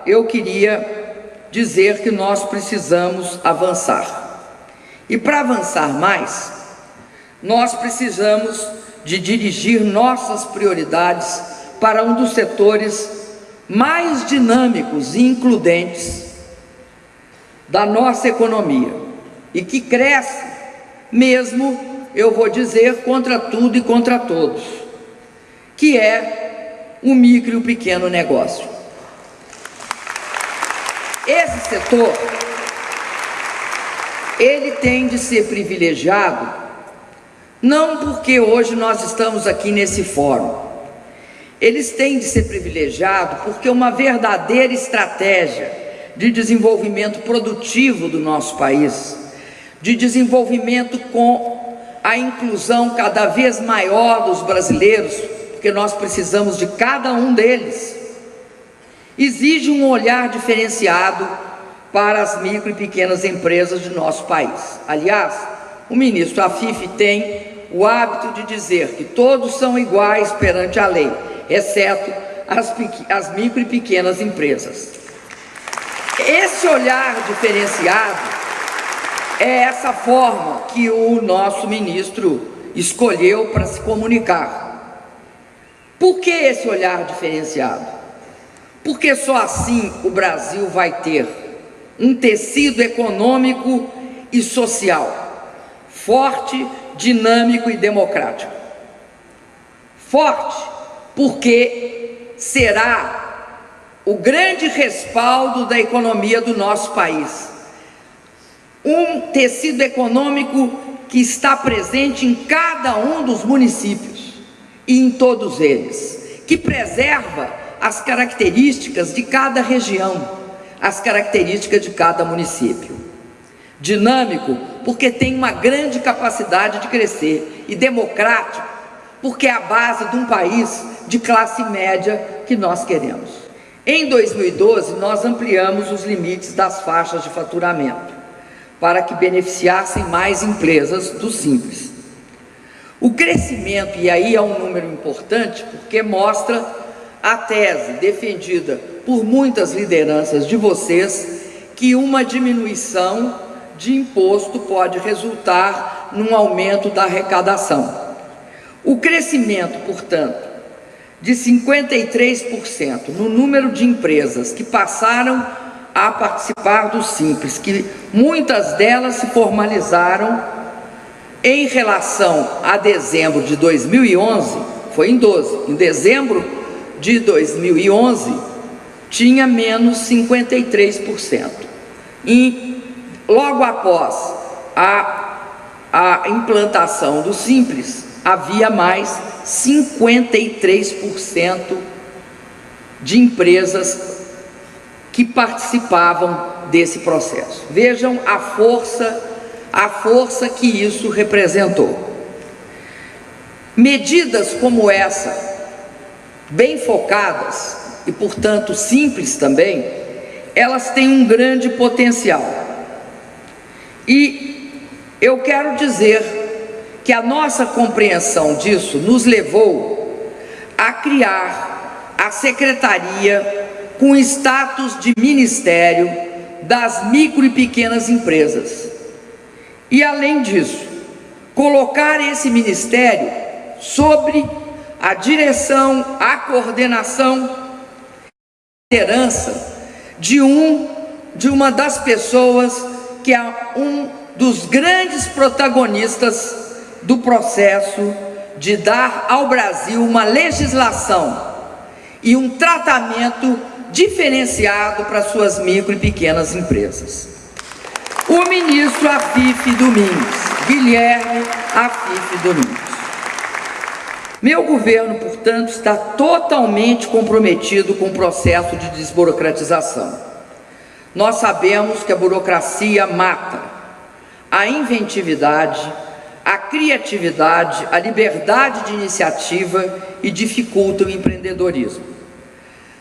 eu queria dizer que nós precisamos avançar. E para avançar mais, nós precisamos de dirigir nossas prioridades para um dos setores mais dinâmicos e includentes da nossa economia e que cresce mesmo, eu vou dizer, contra tudo e contra todos, que é o micro e o pequeno negócio. Esse setor, ele tem de ser privilegiado, não porque hoje nós estamos aqui nesse fórum, eles têm de ser privilegiados porque uma verdadeira estratégia de desenvolvimento produtivo do nosso país, de desenvolvimento com a inclusão cada vez maior dos brasileiros, porque nós precisamos de cada um deles, exige um olhar diferenciado para as micro e pequenas empresas de nosso país. Aliás, o ministro Afif tem o hábito de dizer que todos são iguais perante a lei, exceto as micro e pequenas empresas. Esse olhar diferenciado é essa forma que o nosso ministro escolheu para se comunicar. Por que esse olhar diferenciado? Porque só assim o Brasil vai ter um tecido econômico e social forte, dinâmico e democrático. Forte porque será o grande respaldo da economia do nosso país. Um tecido econômico que está presente em cada um dos municípios e em todos eles, que preserva as características de cada região, as características de cada município. Dinâmico, porque tem uma grande capacidade de crescer, e democrático, porque é a base de um país de classe média que nós queremos. Em 2012, nós ampliamos os limites das faixas de faturamento, para que beneficiassem mais empresas do Simples. O crescimento, e aí é um número importante, porque mostra a tese defendida por muitas lideranças de vocês, que uma diminuição de imposto pode resultar num aumento da arrecadação. O crescimento, portanto, de 53% no número de empresas que passaram a participar do Simples, que muitas delas se formalizaram em relação a dezembro de 2011, foi em 12, em dezembro de 2011, tinha menos 53%. E logo após a implantação do Simples, havia mais 53% de empresas que participavam desse processo. Vejam a força que isso representou. Medidas como essa, bem focadas e, portanto, simples também, elas têm um grande potencial. E eu quero dizer que a nossa compreensão disso nos levou a criar a Secretaria com status de Ministério das Micro e Pequenas Empresas. E, além disso, colocar esse Ministério sobre a direção, a coordenação, a liderança de uma das pessoas que é um dos grandes protagonistas do processo de dar ao Brasil uma legislação e um tratamento diferenciado para suas micro e pequenas empresas. O ministro Afif Domingues, Guilherme Afif Domingues. Meu governo, portanto, está totalmente comprometido com o processo de desburocratização. Nós sabemos que a burocracia mata a inventividade, a criatividade, a liberdade de iniciativa e dificulta o empreendedorismo.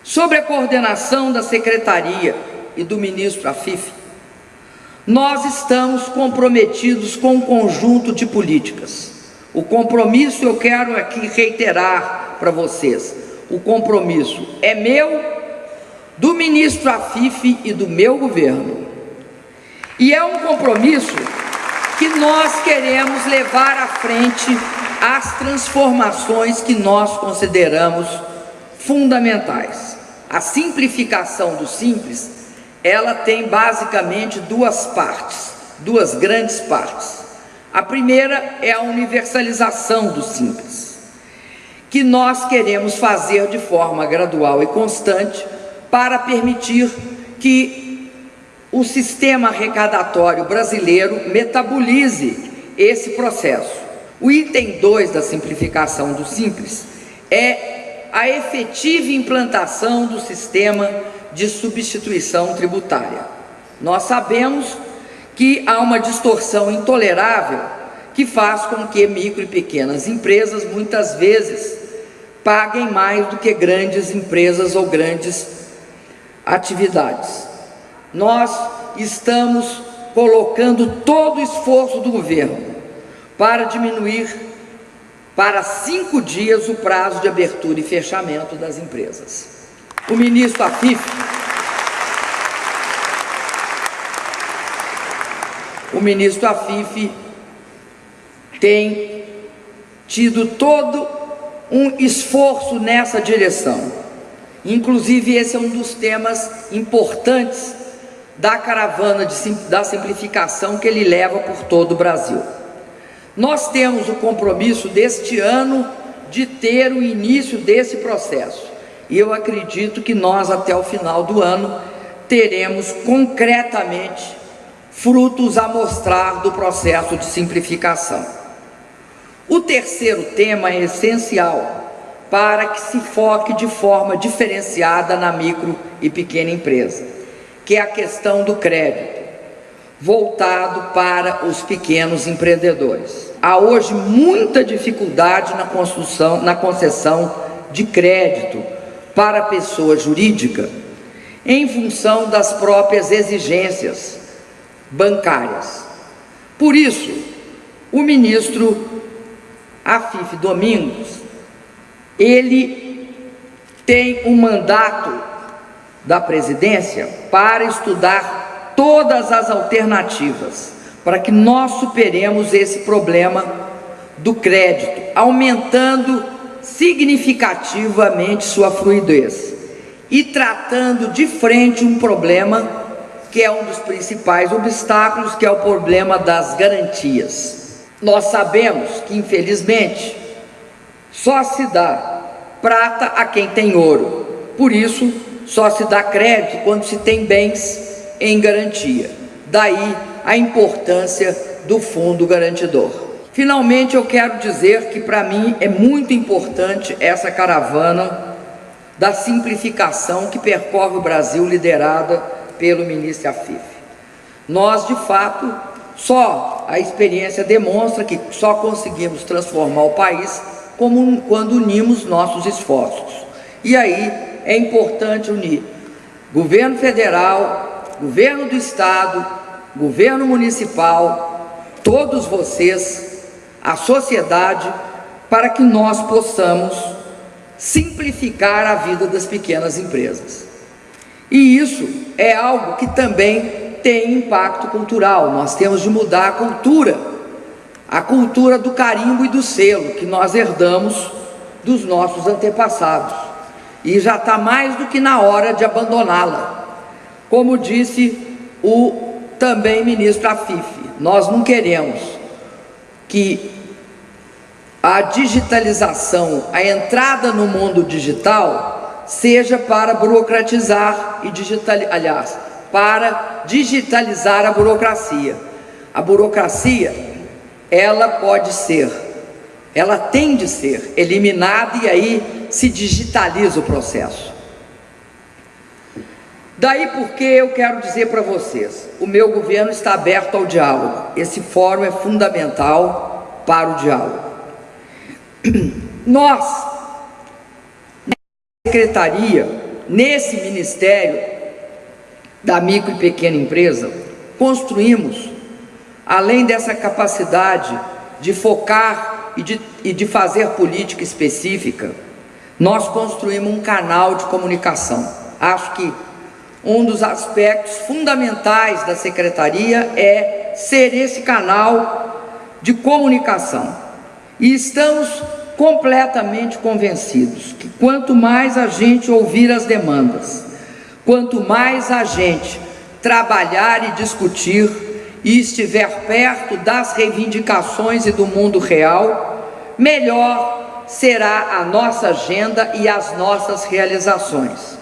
Sobre a coordenação da Secretaria e do ministro Afif, nós estamos comprometidos com um conjunto de políticas. O compromisso, eu quero aqui reiterar para vocês, o compromisso é meu do ministro Afife e do meu governo. E é um compromisso que nós queremos levar à frente as transformações que nós consideramos fundamentais. A simplificação do Simples, ela tem basicamente duas partes, duas grandes partes. A primeira é a universalização do Simples, que nós queremos fazer de forma gradual e constante para permitir que o sistema arrecadatório brasileiro metabolize esse processo. O item 2 da simplificação do Simples é a efetiva implantação do sistema de substituição tributária. Nós sabemos que há uma distorção intolerável que faz com que micro e pequenas empresas muitas vezes paguem mais do que grandes empresas ou grandes atividades. Nós estamos colocando todo o esforço do governo para diminuir para 5 dias o prazo de abertura e fechamento das empresas. O ministro Afife tem tido todo um esforço nessa direção. Inclusive, esse é um dos temas importantes da caravana da simplificação que ele leva por todo o Brasil. Nós temos o compromisso deste ano de ter o início desse processo. E eu acredito que nós, até o final do ano, teremos concretamente frutos a mostrar do processo de simplificação. O terceiro tema é essencial para que se foque de forma diferenciada na micro e pequena empresa, que é a questão do crédito, voltado para os pequenos empreendedores. Há hoje muita dificuldade na concessão de crédito para a pessoa jurídica, em função das próprias exigências bancárias. Por isso, o ministro Afife Domingos, ele tem um mandato da presidência para estudar todas as alternativas para que nós superemos esse problema do crédito, aumentando significativamente sua fluidez e tratando de frente um problema que é um dos principais obstáculos, que é o problema das garantias. Nós sabemos que, infelizmente, só se dá prata a quem tem ouro. Por isso, só se dá crédito quando se tem bens em garantia. Daí a importância do fundo garantidor. Finalmente, eu quero dizer que para mim é muito importante essa caravana da simplificação que percorre o Brasil, liderada pelo ministro Afife. Nós, de fato, só a experiência demonstra que só conseguimos transformar o país quando unimos nossos esforços. E aí é importante unir governo federal, governo do estado, governo municipal, todos vocês, a sociedade, para que nós possamos simplificar a vida das pequenas empresas. E isso é algo que também tem impacto cultural. Nós temos de mudar a cultura do carimbo e do selo que nós herdamos dos nossos antepassados. E já está mais do que na hora de abandoná-la. Como disse o também ministro Afife, nós não queremos que a digitalização, a entrada no mundo digital, seja para burocratizar e para digitalizar a burocracia. A burocracia, ela tem de ser eliminada e aí se digitaliza o processo. Daí porque eu quero dizer para vocês, o meu governo está aberto ao diálogo. Esse fórum é fundamental para o diálogo. Nós, na secretaria, nesse Ministério da Micro e Pequena Empresa, construímos, além dessa capacidade de focar e de fazer política específica, nós construímos um canal de comunicação. Acho que um dos aspectos fundamentais da Secretaria é ser esse canal de comunicação. E estamos completamente convencidos que quanto mais a gente ouvir as demandas, quanto mais a gente trabalhar e discutir e estiver perto das reivindicações e do mundo real, melhor será a nossa agenda e as nossas realizações.